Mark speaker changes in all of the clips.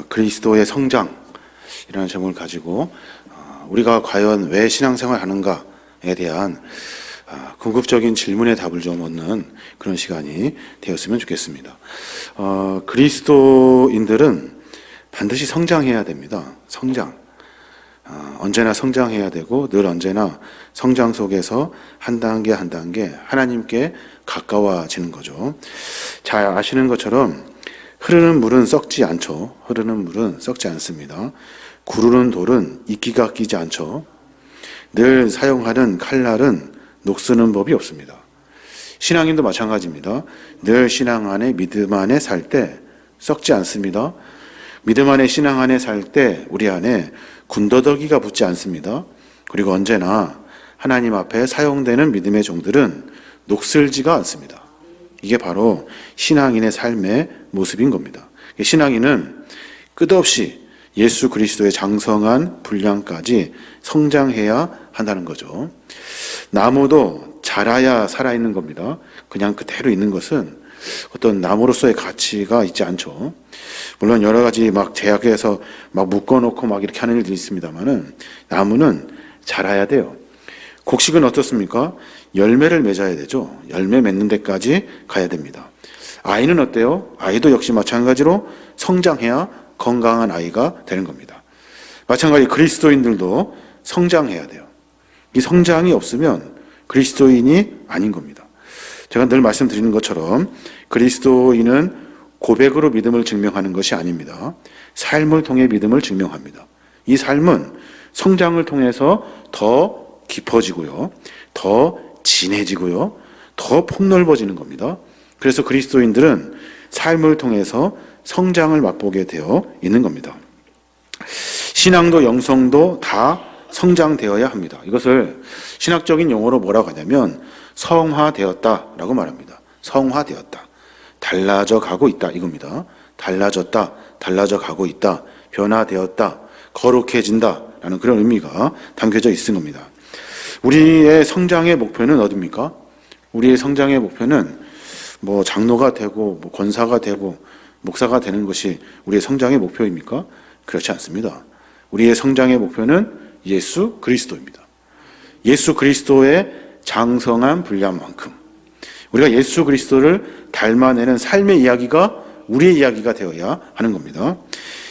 Speaker 1: 그리스도의 성장이라는 제목을 가지고 우리가 과연 왜 신앙생활 하는가에 대한 궁극적인 질문에 답을 좀 얻는 그런 시간이 되었으면 좋겠습니다. 그리스도인들은 반드시 성장해야 됩니다. 성장. 언제나 성장해야 되고 늘 언제나 성장 속에서 한 단계 한 단계 하나님께 가까워지는 거죠. 잘 아시는 것처럼 흐르는 물은 썩지 않죠. 흐르는 물은 썩지 않습니다. 구르는 돌은 이끼가 끼지 않죠. 늘 사용하는 칼날은 녹쓰는 법이 없습니다. 신앙인도 마찬가지입니다. 늘 신앙 안에 믿음 안에 살 때 썩지 않습니다. 믿음 안에 신앙 안에 살 때 우리 안에 군더더기가 붙지 않습니다. 그리고 언제나 하나님 앞에 사용되는 믿음의 종들은 녹슬지가 않습니다. 이게 바로 신앙인의 삶의 모습인 겁니다. 신앙인은 끝없이 예수 그리스도의 장성한 분량까지 성장해야 한다는 거죠. 나무도 자라야 살아있는 겁니다. 그냥 그대로 있는 것은 어떤 나무로서의 가치가 있지 않죠. 물론 여러 가지 막 제약해서 막 묶어놓고 막 이렇게 하는 일들이 있습니다만은 나무는 자라야 돼요. 곡식은 어떻습니까? 열매를 맺어야 되죠. 열매 맺는 데까지 가야 됩니다. 아이는 어때요? 아이도 역시 마찬가지로 성장해야 건강한 아이가 되는 겁니다. 마찬가지 그리스도인들도 성장해야 돼요. 이 성장이 없으면 그리스도인이 아닌 겁니다. 제가 늘 말씀드리는 것처럼 그리스도인은 고백으로 믿음을 증명하는 것이 아닙니다. 삶을 통해 믿음을 증명합니다. 이 삶은 성장을 통해서 더 깊어지고요, 더 진해지고요, 더 폭넓어지는 겁니다. 그래서 그리스도인들은 삶을 통해서 성장을 맛보게 되어 있는 겁니다. 신앙도 영성도 다 성장되어야 합니다. 이것을 신학적인 용어로 뭐라고 하냐면 성화되었다라고 말합니다. 성화되었다. 달라져 가고 있다 이겁니다. 달라졌다, 달라져 가고 있다, 변화되었다, 거룩해진다 라는 그런 의미가 담겨져 있는 겁니다. 우리의 성장의 목표는 어디입니까? 우리의 성장의 목표는 뭐 장로가 되고 뭐 권사가 되고 목사가 되는 것이 우리의 성장의 목표입니까? 그렇지 않습니다. 우리의 성장의 목표는 예수 그리스도입니다. 예수 그리스도의 장성한 분량만큼 우리가 예수 그리스도를 닮아내는 삶의 이야기가 우리의 이야기가 되어야 하는 겁니다.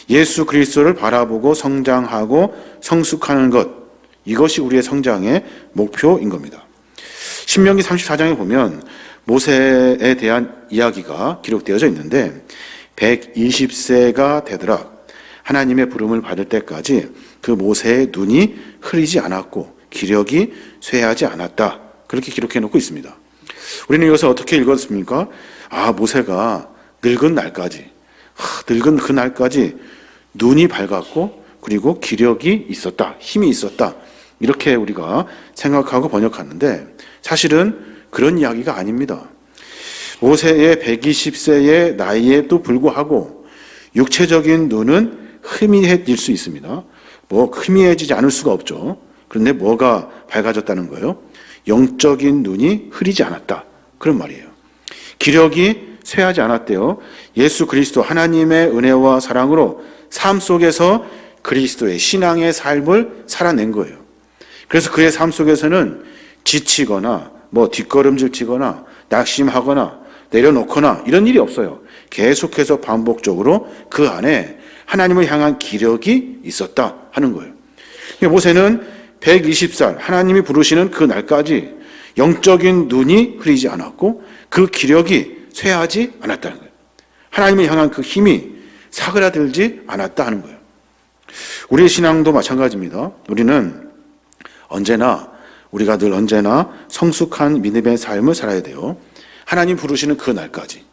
Speaker 1: 예수 그리스도를 바라보고 성장하고 성숙하는 것, 이것이 우리의 성장의 목표인 겁니다. 신명기 34장에 보면 모세에 대한 이야기가 기록되어져 있는데 120세가 되더라 하나님의 부름을 받을 때까지 그 모세의 눈이 흐리지 않았고 기력이 쇠하지 않았다, 그렇게 기록해 놓고 있습니다. 우리는 이것을 어떻게 읽었습니까? 모세가 늙은 날까지, 늙은 그 날까지 눈이 밝았고 그리고 기력이 있었다, 힘이 있었다, 이렇게 우리가 생각하고 번역하는데 사실은 그런 이야기가 아닙니다. 모세의 120세의 나이에도 불구하고 육체적인 눈은 희미해질 수 있습니다. 희미해지지 않을 수가 없죠. 그런데 뭐가 밝아졌다는 거예요? 영적인 눈이 흐리지 않았다, 그런 말이에요. 기력이 쇠하지 않았대요. 예수 그리스도 하나님의 은혜와 사랑으로 삶 속에서 그리스도의 신앙의 삶을 살아낸 거예요. 그래서 그의 삶 속에서는 지치거나 뒷걸음질 치거나 낙심하거나 내려놓거나 이런 일이 없어요. 계속해서 반복적으로 그 안에 하나님을 향한 기력이 있었다 하는 거예요. 모세는 120살 하나님이 부르시는 그 날까지 영적인 눈이 흐리지 않았고 그 기력이 쇠하지 않았다는 거예요. 하나님을 향한 그 힘이 사그라들지 않았다 하는 거예요. 우리의 신앙도 마찬가지입니다. 우리가 늘 언제나 성숙한 믿음의 삶을 살아야 돼요. 하나님 부르시는 그 날까지.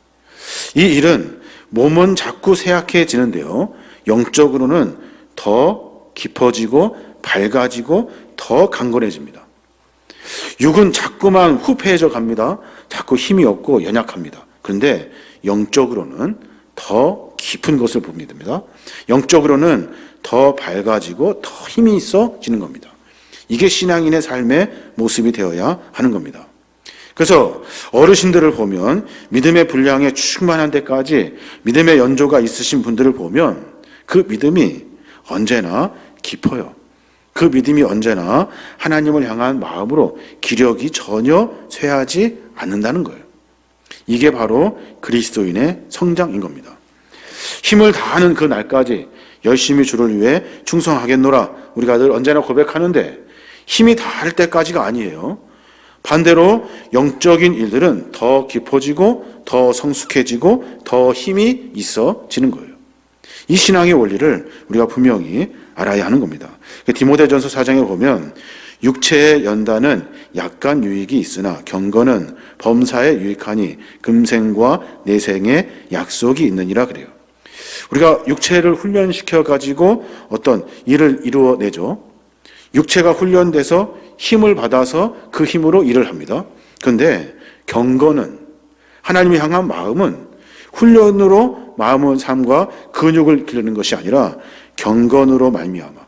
Speaker 1: 이 일은 몸은 자꾸 쇠약해지는데요, 영적으로는 더 깊어지고 밝아지고 더 강건해집니다. 육은 자꾸만 후패해져 갑니다. 자꾸 힘이 없고 연약합니다. 그런데 영적으로는 더 깊은 것을 봅니다. 영적으로는 더 밝아지고 더 힘이 있어지는 겁니다. 이게 신앙인의 삶의 모습이 되어야 하는 겁니다. 그래서 어르신들을 보면 믿음의 분량에 충만한 데까지 믿음의 연조가 있으신 분들을 보면 그 믿음이 언제나 깊어요. 그 믿음이 언제나 하나님을 향한 마음으로 기력이 전혀 쇠하지 않는다는 거예요. 이게 바로 그리스도인의 성장인 겁니다. 힘을 다하는 그 날까지 열심히 주를 위해 충성하겠노라 우리가 늘 언제나 고백하는데 힘이 다할 때까지가 아니에요. 반대로 영적인 일들은 더 깊어지고 더 성숙해지고 더 힘이 있어지는 거예요. 이 신앙의 원리를 우리가 분명히 알아야 하는 겁니다. 디모데전서 4장에 보면 육체의 연단은 약간 유익이 있으나 경건은 범사에 유익하니 금생과 내생에 약속이 있느니라 그래요. 우리가 육체를 훈련시켜 가지고 어떤 일을 이루어내죠. 육체가 훈련돼서 힘을 받아서 그 힘으로 일을 합니다. 그런데 경건은, 하나님을 향한 마음은 훈련으로 마음의 삶과 근육을 기르는 것이 아니라 경건으로 말미암아,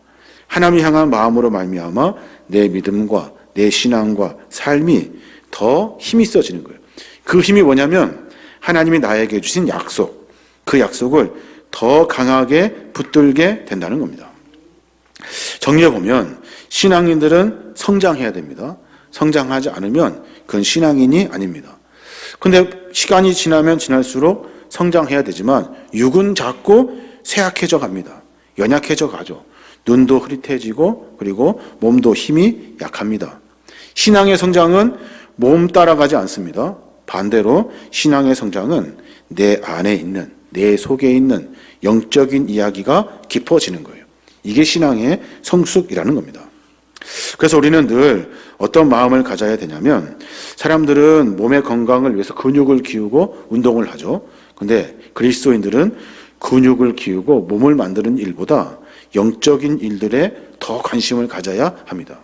Speaker 1: 하나님을 향한 마음으로 말미암아 내 믿음과 내 신앙과 삶이 더 힘이 있어지는 거예요. 그 힘이 뭐냐면 하나님이 나에게 주신 약속, 그 약속을 더 강하게 붙들게 된다는 겁니다. 정리해 보면 신앙인들은 성장해야 됩니다. 성장하지 않으면 그건 신앙인이 아닙니다. 근데 시간이 지나면 지날수록 성장해야 되지만 육은 자꾸 쇠약해져 갑니다. 연약해져 가죠. 눈도 흐릿해지고 그리고 몸도 힘이 약합니다. 신앙의 성장은 몸 따라가지 않습니다. 반대로 신앙의 성장은 내 안에 있는, 내 속에 있는 영적인 이야기가 깊어지는 거예요. 이게 신앙의 성숙이라는 겁니다. 그래서 우리는 늘 어떤 마음을 가져야 되냐면 사람들은 몸의 건강을 위해서 근육을 키우고 운동을 하죠. 근데 그리스도인들은 근육을 키우고 몸을 만드는 일보다 영적인 일들에 더 관심을 가져야 합니다.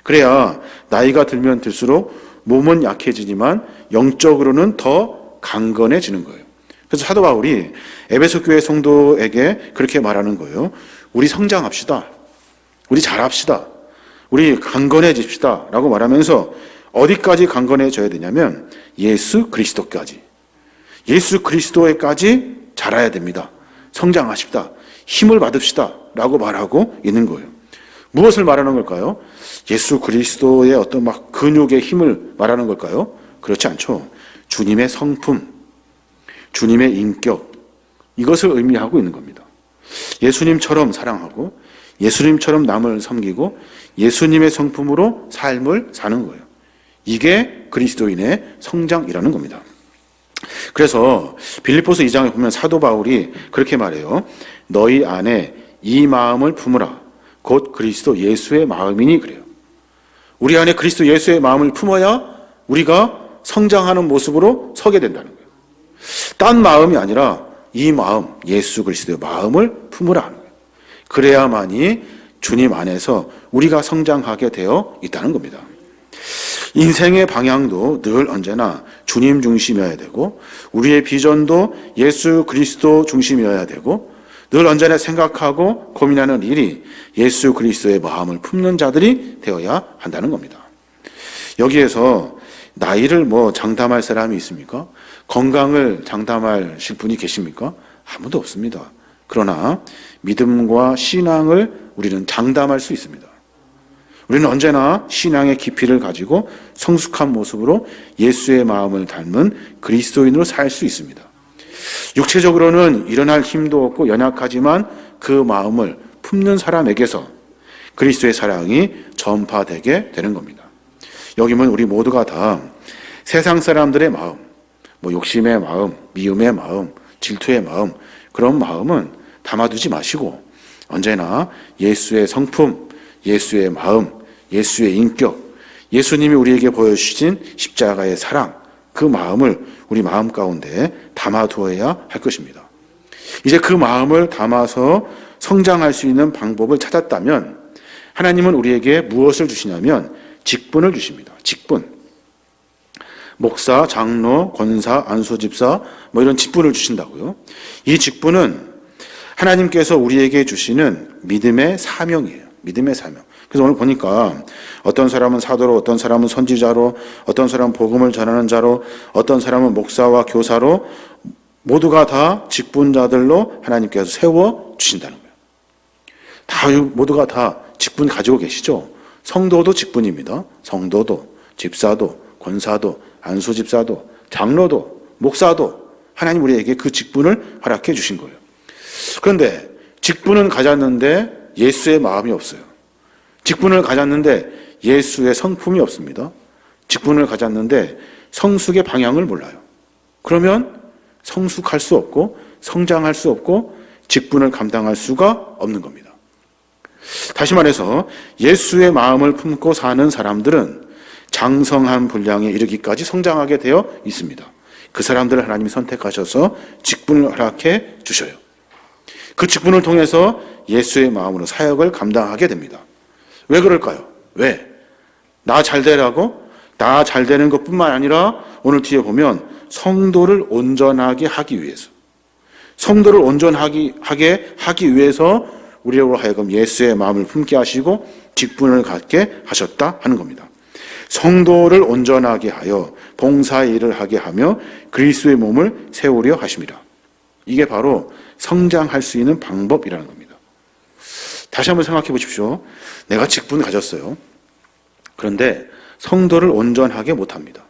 Speaker 1: 그래야 나이가 들면 들수록 몸은 약해지지만 영적으로는 더 강건해지는 거예요. 그래서 사도 바울이 에베소 교회 성도에게 그렇게 말하는 거예요. 우리 성장합시다. 우리 잘합시다. 우리 강건해집시다 라고 말하면서 어디까지 강건해져야 되냐면 예수 그리스도까지. 예수 그리스도에까지 자라야 됩니다. 성장하십시다. 힘을 받읍시다 라고 말하고 있는 거예요. 무엇을 말하는 걸까요? 예수 그리스도의 어떤 막 근육의 힘을 말하는 걸까요? 그렇지 않죠. 주님의 성품, 주님의 인격, 이것을 의미하고 있는 겁니다. 예수님처럼 사랑하고 예수님처럼 남을 섬기고 예수님의 성품으로 삶을 사는 거예요. 이게 그리스도인의 성장이라는 겁니다. 그래서 빌립보서 2장에 보면 사도 바울이 그렇게 말해요. 너희 안에 이 마음을 품으라. 곧 그리스도 예수의 마음이니 그래요. 우리 안에 그리스도 예수의 마음을 품어야 우리가 성장하는 모습으로 서게 된다는 거예요. 딴 마음이 아니라 이 마음, 예수 그리스도의 마음을 품으라 하는 거예요. 그래야만이 주님 안에서 우리가 성장하게 되어 있다는 겁니다. 인생의 방향도 늘 언제나 주님 중심이어야 되고 우리의 비전도 예수 그리스도 중심이어야 되고 늘 언제나 생각하고 고민하는 일이 예수 그리스도의 마음을 품는 자들이 되어야 한다는 겁니다. 여기에서 나이를 장담할 사람이 있습니까? 건강을 장담하실 분이 계십니까? 아무도 없습니다. 그러나 믿음과 신앙을 우리는 장담할 수 있습니다. 우리는 언제나 신앙의 깊이를 가지고 성숙한 모습으로 예수의 마음을 닮은 그리스도인으로 살 수 있습니다. 육체적으로는 일어날 힘도 없고 연약하지만 그 마음을 품는 사람에게서 그리스도의 사랑이 전파되게 되는 겁니다. 여기 보면 우리 모두가 다 세상 사람들의 마음, 욕심의 마음, 미움의 마음, 질투의 마음, 그런 마음은 담아두지 마시고 언제나 예수의 성품, 예수의 마음, 예수의 인격, 예수님이 우리에게 보여주신 십자가의 사랑, 그 마음을 우리 마음 가운데 담아두어야 할 것입니다. 이제 그 마음을 담아서 성장할 수 있는 방법을 찾았다면 하나님은 우리에게 무엇을 주시냐면 직분을 주십니다. 직분. 목사, 장로, 권사, 안수집사 이런 직분을 주신다고요. 이 직분은 하나님께서 우리에게 주시는 믿음의 사명이에요. 믿음의 사명. 그래서 오늘 보니까 어떤 사람은 사도로, 어떤 사람은 선지자로, 어떤 사람은 복음을 전하는 자로, 어떤 사람은 목사와 교사로 모두가 다 직분자들로 하나님께서 세워 주신다는 거예요. 다 모두가 다 직분 가지고 계시죠? 성도도 직분입니다. 성도도, 집사도, 권사도, 안수집사도, 장로도, 목사도 하나님 우리에게 그 직분을 허락해 주신 거예요. 그런데 직분은 가졌는데 예수의 마음이 없어요. 직분을 가졌는데 예수의 성품이 없습니다. 직분을 가졌는데 성숙의 방향을 몰라요. 그러면 성숙할 수 없고 성장할 수 없고 직분을 감당할 수가 없는 겁니다. 다시 말해서 예수의 마음을 품고 사는 사람들은 장성한 분량에 이르기까지 성장하게 되어 있습니다. 그 사람들을 하나님이 선택하셔서 직분을 허락해 주셔요. 그 직분을 통해서 예수의 마음으로 사역을 감당하게 됩니다. 왜 그럴까요? 왜? 나 잘 되라고? 나 잘 되는 것뿐만 아니라 오늘 뒤에 보면 성도를 온전하게 하기 위해서, 성도를 온전하게 하기 위해서 우리로 하여금 예수의 마음을 품게 하시고 직분을 갖게 하셨다 하는 겁니다. 성도를 온전하게 하여 봉사의 일을 하게 하며 그리스도의 몸을 세우려 하심이라. 이게 바로 성장할 수 있는 방법이라는 겁니다. 다시 한번 생각해 보십시오. 내가 직분 가졌어요. 그런데 성도를 온전하게 못합니다.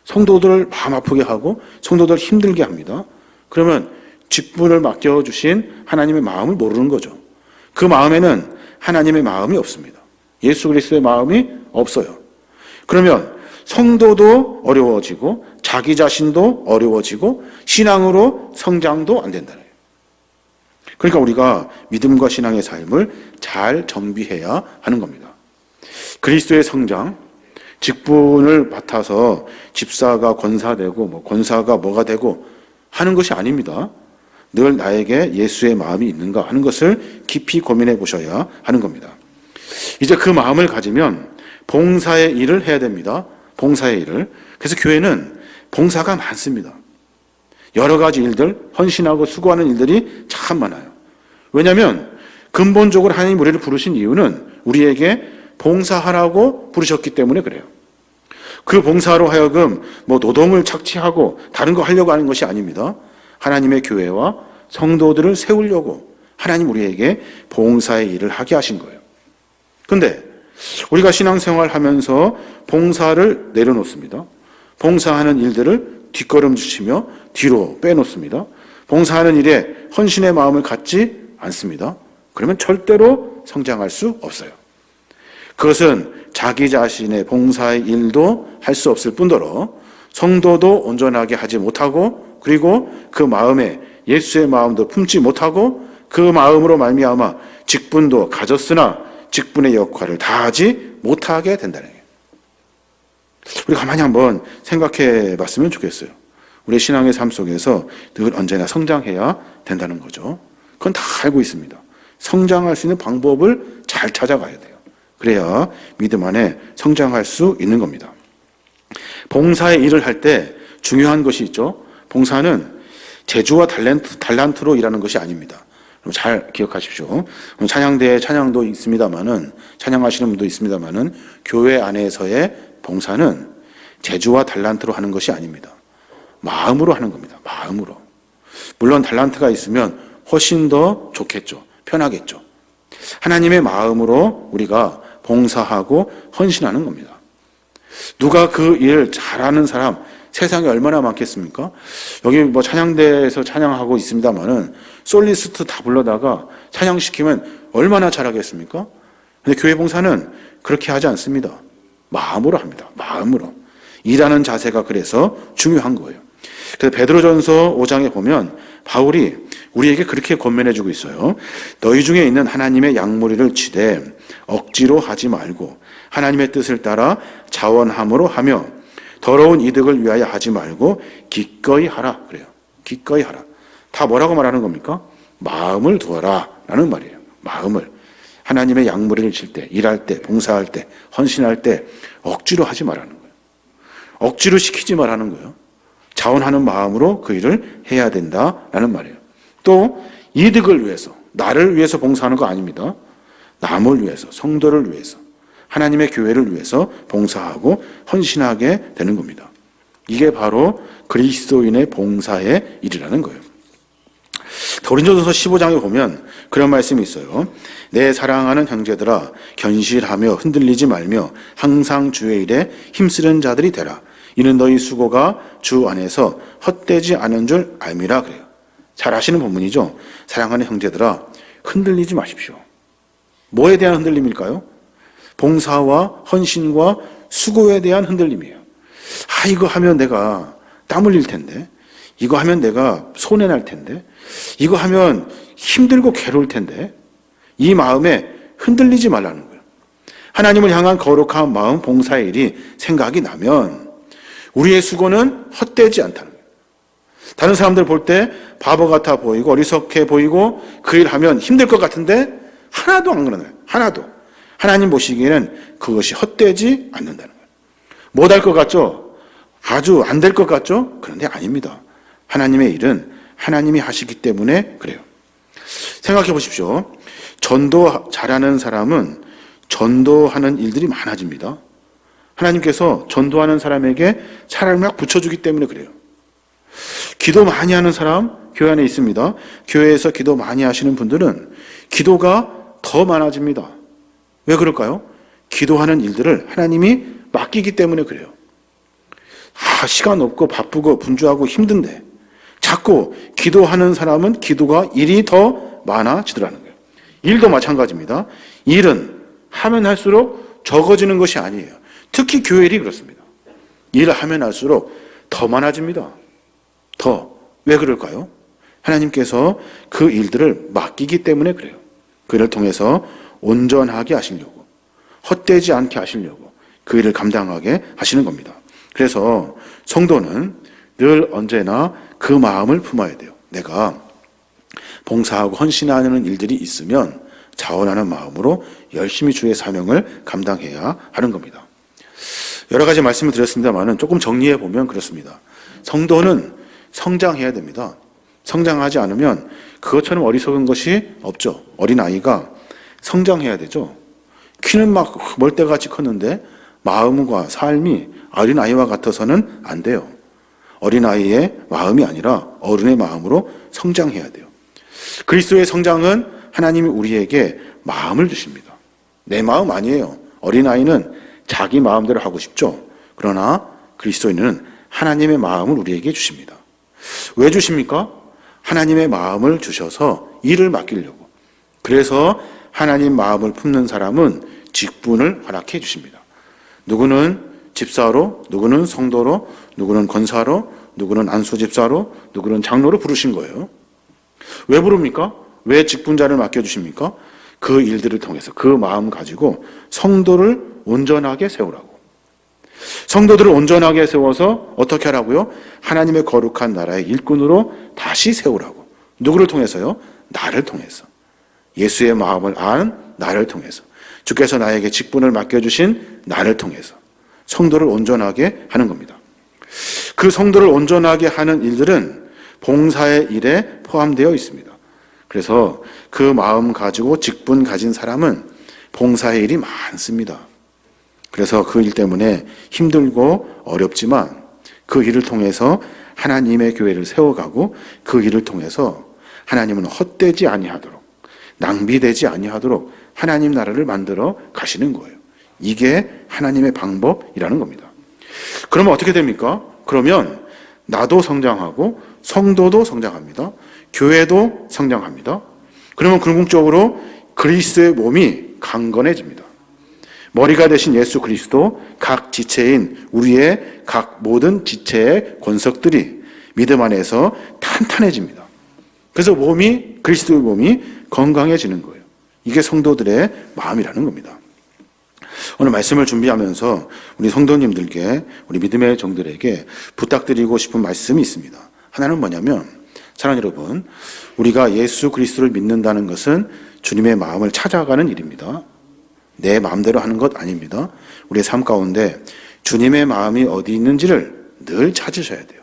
Speaker 1: 성도들을 마음 아프게 하고 성도들을 힘들게 합니다. 그러면 직분을 맡겨주신 하나님의 마음을 모르는 거죠. 그 마음에는 하나님의 마음이 없습니다. 예수 그리스도의 마음이 없어요. 그러면 성도도 어려워지고 자기 자신도 어려워지고 신앙으로 성장도 안 된다는 거예요. 그러니까 우리가 믿음과 신앙의 삶을 잘 정비해야 하는 겁니다. 그리스도의 성장, 직분을 맡아서 집사가 권사되고 권사가 뭐가 되고 하는 것이 아닙니다. 늘 나에게 예수의 마음이 있는가 하는 것을 깊이 고민해 보셔야 하는 겁니다. 이제 그 마음을 가지면 봉사의 일을 해야 됩니다. 봉사의 일을. 그래서 교회는 봉사가 많습니다. 여러 가지 일들, 헌신하고 수고하는 일들이 참 많아요. 왜냐하면 근본적으로 하나님 우리를 부르신 이유는 우리에게 봉사하라고 부르셨기 때문에 그래요. 그 봉사로 하여금 노동을 착취하고 다른 거 하려고 하는 것이 아닙니다. 하나님의 교회와 성도들을 세우려고 하나님 우리에게 봉사의 일을 하게 하신 거예요. 그런데 우리가 신앙생활 하면서 봉사를 내려놓습니다. 봉사하는 일들을 뒷걸음치며 뒤로 빼놓습니다. 봉사하는 일에 헌신의 마음을 갖지 않습니다. 그러면 절대로 성장할 수 없어요. 그것은 자기 자신의 봉사의 일도 할 수 없을 뿐더러 성도도 온전하게 하지 못하고 그리고 그 마음에 예수의 마음도 품지 못하고 그 마음으로 말미암아 직분도 가졌으나 직분의 역할을 다하지 못하게 된다는 거예요. 우리 가만히 한번 생각해 봤으면 좋겠어요. 우리 신앙의 삶 속에서 늘 언제나 성장해야 된다는 거죠. 그건 다 알고 있습니다. 성장할 수 있는 방법을 잘 찾아가야 돼요. 그래야 믿음 안에 성장할 수 있는 겁니다. 봉사의 일을 할 때 중요한 것이 있죠. 봉사는 재주와 달란트로 일하는 것이 아닙니다. 잘 기억하십시오. 찬양대에 찬양도 있습니다만은, 찬양하시는 분도 있습니다만은, 교회 안에서의 봉사는 재주와 달란트로 하는 것이 아닙니다. 마음으로 하는 겁니다. 마음으로. 물론 달란트가 있으면 훨씬 더 좋겠죠. 편하겠죠. 하나님의 마음으로 우리가 봉사하고 헌신하는 겁니다. 누가 그 일 잘하는 사람 세상에 얼마나 많겠습니까? 여기 찬양대에서 찬양하고 있습니다만은 솔리스트 다 불러다가 찬양시키면 얼마나 잘하겠습니까? 근데 교회 봉사는 그렇게 하지 않습니다. 마음으로 합니다. 마음으로. 일하는 자세가 그래서 중요한 거예요. 그래서 베드로전서 5장에 보면 바울이 우리에게 그렇게 권면해주고 있어요. 너희 중에 있는 하나님의 양무리를 치되 억지로 하지 말고 하나님의 뜻을 따라 자원함으로 하며 더러운 이득을 위하여 하지 말고 기꺼이 하라 그래요. 기꺼이 하라. 다 뭐라고 말하는 겁니까? 마음을 두어라 라는 말이에요. 마음을. 하나님의 양무리를 칠 때, 일할 때, 봉사할 때, 헌신할 때 억지로 하지 말라는 거예요. 억지로 시키지 말라는 거예요. 자원하는 마음으로 그 일을 해야 된다라는 말이에요. 또 이득을 위해서, 나를 위해서 봉사하는 거 아닙니다. 남을 위해서, 성도를 위해서, 하나님의 교회를 위해서 봉사하고 헌신하게 되는 겁니다. 이게 바로 그리스도인의 봉사의 일이라는 거예요. 고린도전서 15장에 보면 그런 말씀이 있어요. 내 사랑하는 형제들아 견실하며 흔들리지 말며 항상 주의 일에 힘쓰는 자들이 되라. 이는 너희 수고가 주 안에서 헛되지 않은 줄 알미라 그래요. 잘 아시는 본문이죠. 사랑하는 형제들아 흔들리지 마십시오. 뭐에 대한 흔들림일까요? 봉사와 헌신과 수고에 대한 흔들림이에요. 이거 하면 내가 땀 흘릴 텐데, 이거 하면 내가 손해날 텐데, 이거 하면 힘들고 괴로울 텐데, 이 마음에 흔들리지 말라는 거예요. 하나님을 향한 거룩한 마음, 봉사의 일이 생각이 나면 우리의 수고는 헛되지 않다는 거예요. 다른 사람들 볼 때 바보 같아 보이고 어리석게 보이고 그 일 하면 힘들 것 같은데 하나도 안 그러나요. 하나도. 하나님 보시기에는 그것이 헛되지 않는다는 거예요. 못할 것 같죠? 아주 안 될 것 같죠? 그런데 아닙니다. 하나님의 일은 하나님이 하시기 때문에 그래요. 생각해 보십시오. 전도 잘하는 사람은 전도하는 일들이 많아집니다. 하나님께서 전도하는 사람에게 사람을 막 붙여주기 때문에 그래요. 기도 많이 하는 사람 교회 안에 있습니다. 교회에서 기도 많이 하시는 분들은 기도가 더 많아집니다. 왜 그럴까요? 기도하는 일들을 하나님이 맡기기 때문에 그래요. 시간 없고 바쁘고 분주하고 힘든데 자꾸 기도하는 사람은 기도가 일이 더 많아지더라는 거예요. 일도 마찬가지입니다. 일은 하면 할수록 적어지는 것이 아니에요. 특히 교회 일이 그렇습니다. 일을 하면 할수록 더 많아집니다. 왜 그럴까요? 하나님께서 그 일들을 맡기기 때문에 그래요. 그를 통해서 온전하게 하시려고, 헛되지 않게 하시려고 그 일을 감당하게 하시는 겁니다. 그래서 성도는 늘 언제나 그 마음을 품어야 돼요. 내가 봉사하고 헌신하는 일들이 있으면 자원하는 마음으로 열심히 주의 사명을 감당해야 하는 겁니다. 여러 가지 말씀을 드렸습니다만 조금 정리해 보면 그렇습니다. 성도는 성장해야 됩니다. 성장하지 않으면 그것처럼 어리석은 것이 없죠. 어린아이가 성장해야 되죠. 키는 막 멀대같이 컸는데 마음과 삶이 어린아이와 같아서는 안 돼요. 어린아이의 마음이 아니라 어른의 마음으로 성장해야 돼요. 그리스도의 성장은 하나님이 우리에게 마음을 주십니다. 내 마음 아니에요. 어린아이는 자기 마음대로 하고 싶죠. 그러나 그리스도인은 하나님의 마음을 우리에게 주십니다. 왜 주십니까? 하나님의 마음을 주셔서 일을 맡기려고. 그래서 하나님 마음을 품는 사람은 직분을 허락해 주십니다. 누구는 집사로, 누구는 성도로, 누구는 권사로, 누구는 안수집사로, 누구는 장로로 부르신 거예요. 왜 부릅니까? 왜 직분자를 맡겨주십니까? 그 일들을 통해서 그 마음 가지고 성도를 온전하게 세우라고. 성도들을 온전하게 세워서 어떻게 하라고요? 하나님의 거룩한 나라의 일꾼으로 다시 세우라고. 누구를 통해서요? 나를 통해서. 예수의 마음을 안 나를 통해서. 주께서 나에게 직분을 맡겨주신 나를 통해서 성도를 온전하게 하는 겁니다. 그 성도를 온전하게 하는 일들은 봉사의 일에 포함되어 있습니다. 그래서 그 마음 가지고 직분 가진 사람은 봉사의 일이 많습니다. 그래서 그 일 때문에 힘들고 어렵지만 그 일을 통해서 하나님의 교회를 세워가고 그 일을 통해서 하나님은 헛되지 아니하도록, 낭비되지 아니하도록 하나님 나라를 만들어 가시는 거예요. 이게 하나님의 방법이라는 겁니다. 그러면 어떻게 됩니까? 그러면 나도 성장하고 성도도 성장합니다. 교회도 성장합니다. 그러면 궁극적으로 그리스도의 몸이 강건해집니다. 머리가 되신 예수 그리스도, 각 지체인 우리의 각 모든 지체의 권석들이 믿음 안에서 탄탄해집니다. 그래서 그리스도의 몸이 건강해지는 거예요. 이게 성도들의 마음이라는 겁니다. 오늘 말씀을 준비하면서 우리 성도님들께, 우리 믿음의 종들에게 부탁드리고 싶은 말씀이 있습니다. 하나는 뭐냐면, 사랑하는 여러분, 우리가 예수 그리스도를 믿는다는 것은 주님의 마음을 찾아가는 일입니다. 내 마음대로 하는 것 아닙니다. 우리의 삶 가운데 주님의 마음이 어디 있는지를 늘 찾으셔야 돼요.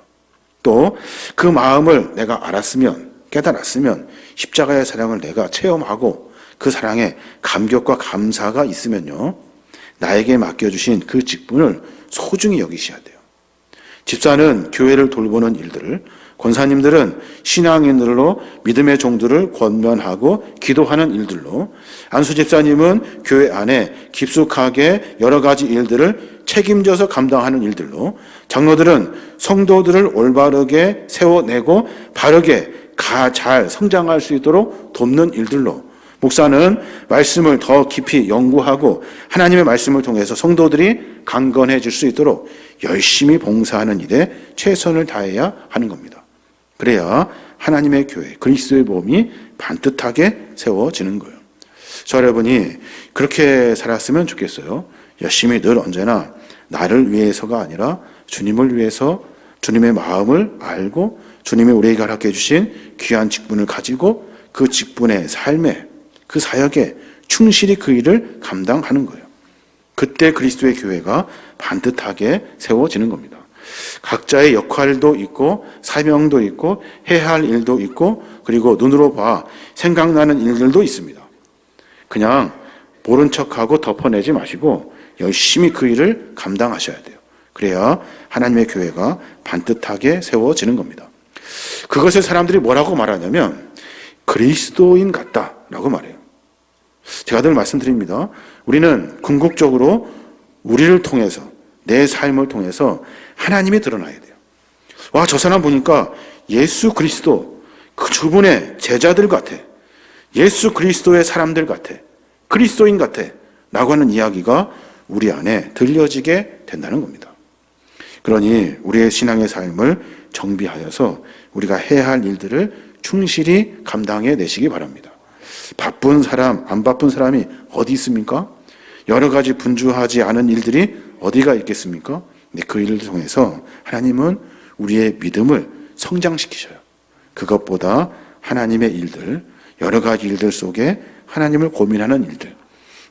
Speaker 1: 또 그 마음을 내가 알았으면, 깨달았으면 십자가의 사랑을 내가 체험하고 그 사랑에 감격과 감사가 있으면요, 나에게 맡겨주신 그 직분을 소중히 여기셔야 돼요. 집사는 교회를 돌보는 일들을, 권사님들은 신앙인들로 믿음의 종들을 권면하고 기도하는 일들로, 안수 집사님은 교회 안에 깊숙하게 여러 가지 일들을 책임져서 감당하는 일들로, 장로들은 성도들을 올바르게 세워내고 바르게 잘 성장할 수 있도록 돕는 일들로, 목사는 말씀을 더 깊이 연구하고 하나님의 말씀을 통해서 성도들이 강건해질 수 있도록 열심히 봉사하는 일에 최선을 다해야 하는 겁니다. 그래야 하나님의 교회, 그리스도의 몸이 반듯하게 세워지는 거예요. 저 여러분이 그렇게 살았으면 좋겠어요. 열심히 늘 언제나 나를 위해서가 아니라 주님을 위해서, 주님의 마음을 알고 주님이 우리에게 허락해 주신 귀한 직분을 가지고 그 직분의 삶에, 그 사역에 충실히 그 일을 감당하는 거예요. 그때 그리스도의 교회가 반듯하게 세워지는 겁니다. 각자의 역할도 있고 사명도 있고 해야 할 일도 있고, 그리고 눈으로 봐 생각나는 일들도 있습니다. 그냥 모른 척하고 덮어내지 마시고 열심히 그 일을 감당하셔야 돼요. 그래야 하나님의 교회가 반듯하게 세워지는 겁니다. 그것을 사람들이 뭐라고 말하냐면 그리스도인 같다라고 말해요. 제가 늘 말씀드립니다. 우리는 궁극적으로 우리를 통해서, 내 삶을 통해서 하나님이 드러나야 돼요. 와, 저 사람 보니까 예수 그리스도, 그 주분의 제자들 같아. 예수 그리스도의 사람들 같아. 그리스도인 같아. 라고 하는 이야기가 우리 안에 들려지게 된다는 겁니다. 그러니 우리의 신앙의 삶을 정비하여서 우리가 해야 할 일들을 충실히 감당해 내시기 바랍니다. 바쁜 사람, 안 바쁜 사람이 어디 있습니까? 여러 가지 분주하지 않은 일들이 어디가 있겠습니까? 근데 그 일을 통해서 하나님은 우리의 믿음을 성장시키셔요. 그것보다 하나님의 일들, 여러 가지 일들 속에 하나님을 고민하는 일들,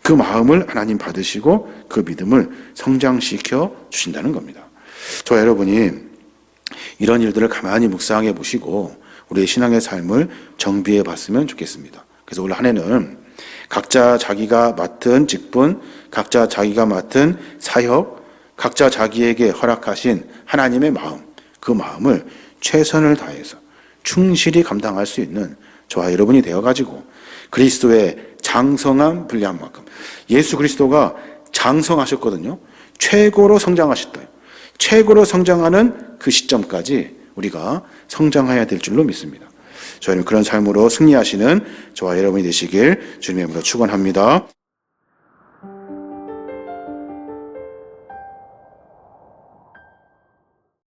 Speaker 1: 그 마음을 하나님 받으시고 그 믿음을 성장시켜 주신다는 겁니다. 저 여러분이 이런 일들을 가만히 묵상해 보시고 우리의 신앙의 삶을 정비해 봤으면 좋겠습니다. 그래서 올 한 해는 각자 자기가 맡은 직분, 각자 자기가 맡은 사역, 각자 자기에게 허락하신 하나님의 마음, 그 마음을 최선을 다해서 충실히 감당할 수 있는 저와 여러분이 되어가지고 그리스도의 장성한 분량 만큼, 예수 그리스도가 장성하셨거든요. 최고로 성장하셨다. 최고로 성장하는 그 시점까지 우리가 성장해야 될 줄로 믿습니다. 저희는 그런 삶으로 승리하시는 저와 여러분이 되시길 주님의 이름으로 축원합니다.